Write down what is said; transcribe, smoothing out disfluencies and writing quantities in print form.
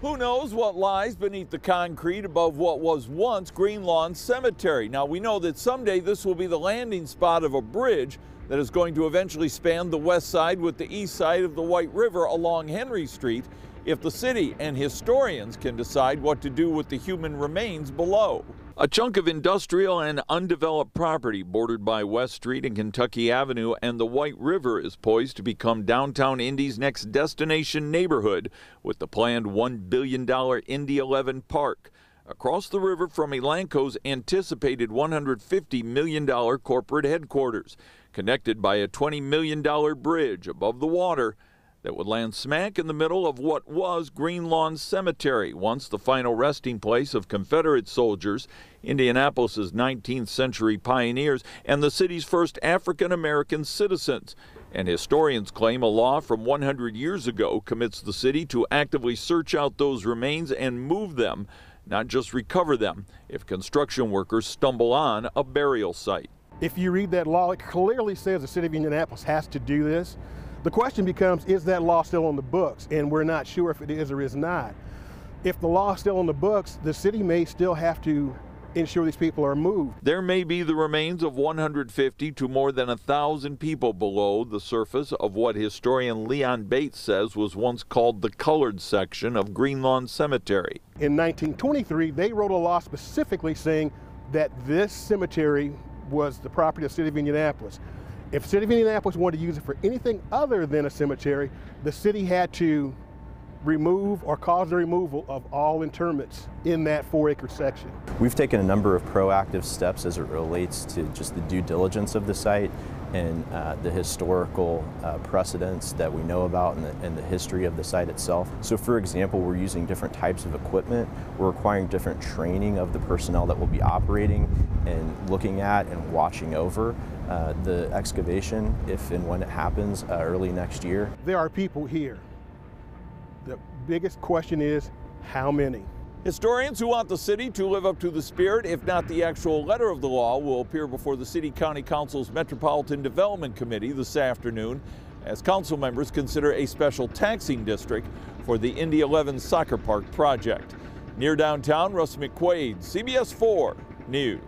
Who knows what lies beneath the concrete above what was once Green Lawn Cemetery? Now, we know that someday this will be the landing spot of a bridge that is going to eventually span the west side with the east side of the White River along Henry Street, if the city and historians can decide what to do with the human remains below. A chunk of industrial and undeveloped property bordered by West Street and Kentucky Avenue and the White River is poised to become downtown Indy's next destination neighborhood with the planned $1 billion Indy 11 Park. Across the river from Elanco's anticipated $150 million corporate headquarters, connected by a $20 million bridge above the water that would land smack in the middle of what was Green Lawn Cemetery, once the final resting place of Confederate soldiers, Indianapolis's 19th century pioneers, and the city's first African-American citizens. And historians claim a law from 100 years ago commits the city to actively search out those remains and move them, not just recover them, if construction workers stumble on a burial site. If you read that law, it clearly says the city of Indianapolis has to do this. The question becomes, is that law still on the books? And we're not sure if it is or is not. If the law is still on the books, the city may still have to ensure these people are moved. There may be the remains of 150 to more than 1,000 people below the surface of what historian Leon Bates says was once called the colored section of Green Lawn Cemetery. In 1923, they wrote a law specifically saying that this cemetery was the property of the city of Indianapolis. If the city of Indianapolis wanted to use it for anything other than a cemetery, the city had to remove or cause the removal of all interments in that 4-acre section. We've taken a number of proactive steps as it relates to just the due diligence of the site and the historical precedents that we know about and the history of the site itself. So for example, we're using different types of equipment. We're requiring different training of the personnel that will be operating and looking at and watching over the excavation if and when it happens early next year. There are people here. The biggest question is, how many? Historians who want the city to live up to the spirit, if not the actual letter of the law, will appear before the City County Council's Metropolitan Development Committee this afternoon as council members consider a special taxing district for the Indy 11 Soccer Park project. Near downtown, Russ McQuaid, CBS 4 News.